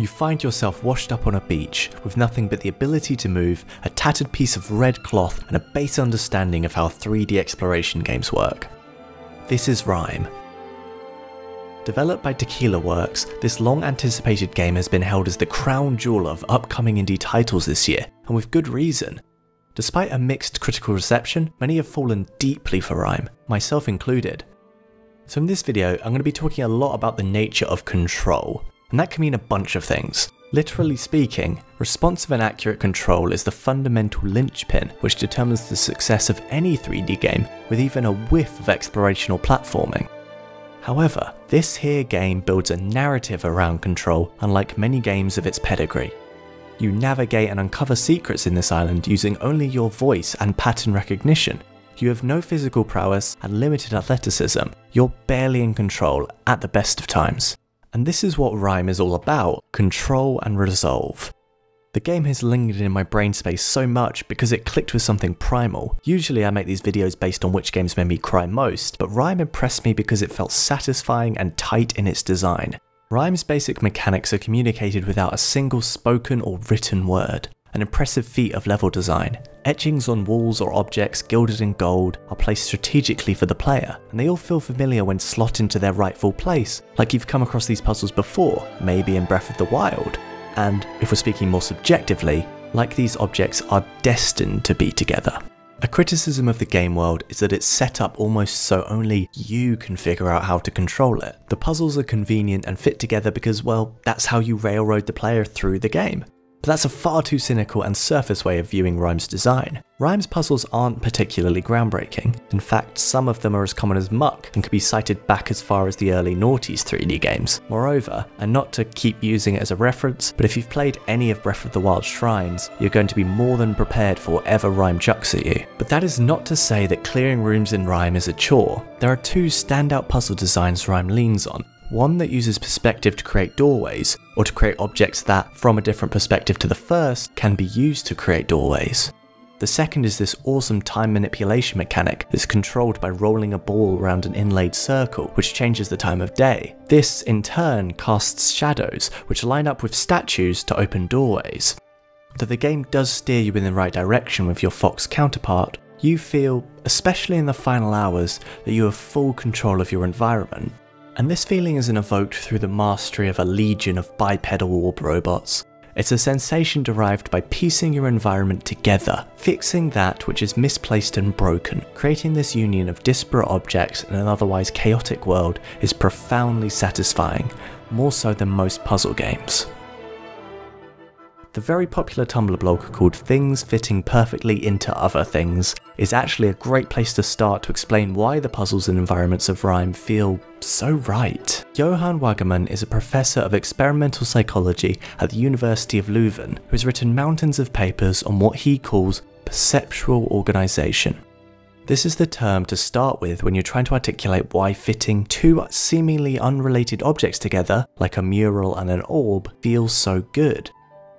You find yourself washed up on a beach with nothing but the ability to move, a tattered piece of red cloth, and a base understanding of how 3D exploration games work. This is RiME. Developed by Tequila Works, this long-anticipated game has been held as the crown jewel of upcoming indie titles this year, and with good reason. Despite a mixed critical reception, many have fallen deeply for RiME, myself included. So in this video, I'm going to be talking a lot about the nature of control, and that can mean a bunch of things. Literally speaking, responsive and accurate control is the fundamental linchpin which determines the success of any 3D game with even a whiff of exploration or platforming. However, this here game builds a narrative around control unlike many games of its pedigree. You navigate and uncover secrets in this island using only your voice and pattern recognition. You have no physical prowess and limited athleticism. You're barely in control at the best of times. And this is what RiME is all about, control and resolve. The game has lingered in my brain space so much because it clicked with something primal. Usually I make these videos based on which games made me cry most, but RiME impressed me because it felt satisfying and tight in its design. RiME's basic mechanics are communicated without a single spoken or written word. An impressive feat of level design. Etchings on walls or objects gilded in gold are placed strategically for the player, and they all feel familiar when slot into their rightful place, like you've come across these puzzles before, maybe in Breath of the Wild. And, if we're speaking more subjectively, like these objects are destined to be together. A criticism of the game world is that it's set up almost so only you can figure out how to control it. The puzzles are convenient and fit together because, well, that's how you railroad the player through the game. But that's a far too cynical and surface way of viewing RiME's design. RiME's puzzles aren't particularly groundbreaking. In fact, some of them are as common as muck and can be cited back as far as the early noughties 3D games. Moreover, and not to keep using it as a reference, but if you've played any of Breath of the Wild shrines, you're going to be more than prepared for whatever RiME chucks at you. But that is not to say that clearing rooms in RiME is a chore. There are two standout puzzle designs RiME leans on. One that uses perspective to create doorways, or to create objects that, from a different perspective to the first, can be used to create doorways. The second is this awesome time manipulation mechanic that's controlled by rolling a ball around an inlaid circle, which changes the time of day. This, in turn, casts shadows, which line up with statues to open doorways. Though the game does steer you in the right direction with your Fox counterpart, you feel, especially in the final hours, that you have full control of your environment. And this feeling isn't evoked through the mastery of a legion of bipedal orb robots. It's a sensation derived by piecing your environment together, fixing that which is misplaced and broken. Creating this union of disparate objects in an otherwise chaotic world is profoundly satisfying, more so than most puzzle games. The very popular Tumblr blog called Things Fitting Perfectly Into Other Things is actually a great place to start to explain why the puzzles and environments of RiME feel so right. Johan Waggerman is a professor of experimental psychology at the University of Leuven who has written mountains of papers on what he calls perceptual organisation. This is the term to start with when you're trying to articulate why fitting two seemingly unrelated objects together, like a mural and an orb, feels so good.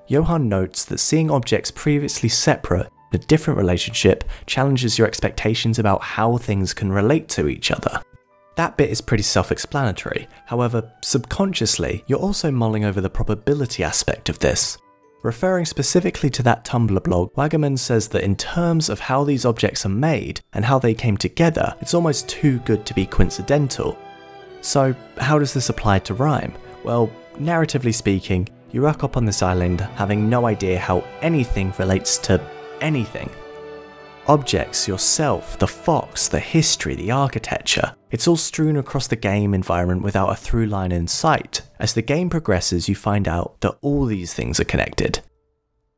Johan notes that seeing objects previously separate in a different relationship challenges your expectations about how things can relate to each other. That bit is pretty self-explanatory, however, subconsciously, you're also mulling over the probability aspect of this. Referring specifically to that Tumblr blog, Waggerman says that in terms of how these objects are made and how they came together, it's almost too good to be coincidental. So, how does this apply to RiME? Well, narratively speaking, you rock up on this island having no idea how anything relates to anything. Objects, yourself, the fox, the history, the architecture, it's all strewn across the game environment without a through line in sight. As the game progresses, you find out that all these things are connected.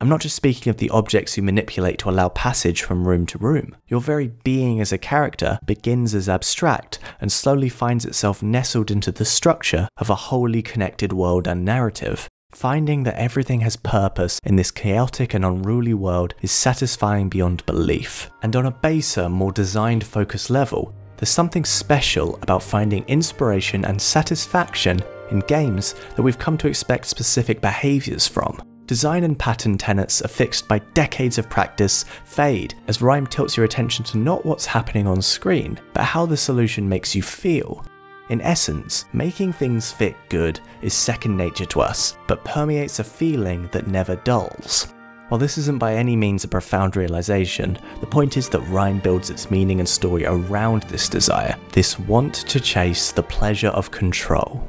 I'm not just speaking of the objects you manipulate to allow passage from room to room. Your very being as a character begins as abstract and slowly finds itself nestled into the structure of a wholly connected world and narrative. Finding that everything has purpose in this chaotic and unruly world is satisfying beyond belief. And on a baser, more design-focused level, there's something special about finding inspiration and satisfaction in games that we've come to expect specific behaviours from. Design and pattern tenets affixed by decades of practice fade as RiME tilts your attention to not what's happening on screen, but how the solution makes you feel. In essence, making things fit good is second nature to us, but permeates a feeling that never dulls. While this isn't by any means a profound realization, the point is that RiME builds its meaning and story around this desire, this want to chase the pleasure of control.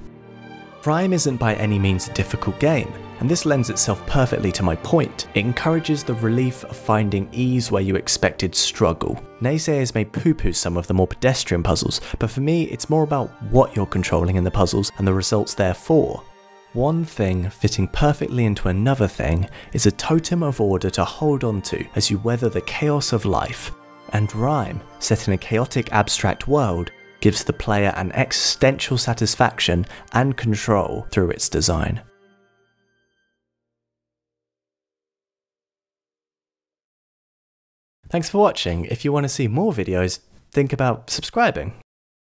RiME isn't by any means a difficult game, and this lends itself perfectly to my point. It encourages the relief of finding ease where you expected struggle. Naysayers may poo-poo some of the more pedestrian puzzles, but for me it's more about what you're controlling in the puzzles and the results therefore. One thing fitting perfectly into another thing is a totem of order to hold on to as you weather the chaos of life, and RiME, set in a chaotic abstract world, gives the player an existential satisfaction and control through its design. Thanks for watching. If you want to see more videos, think about subscribing.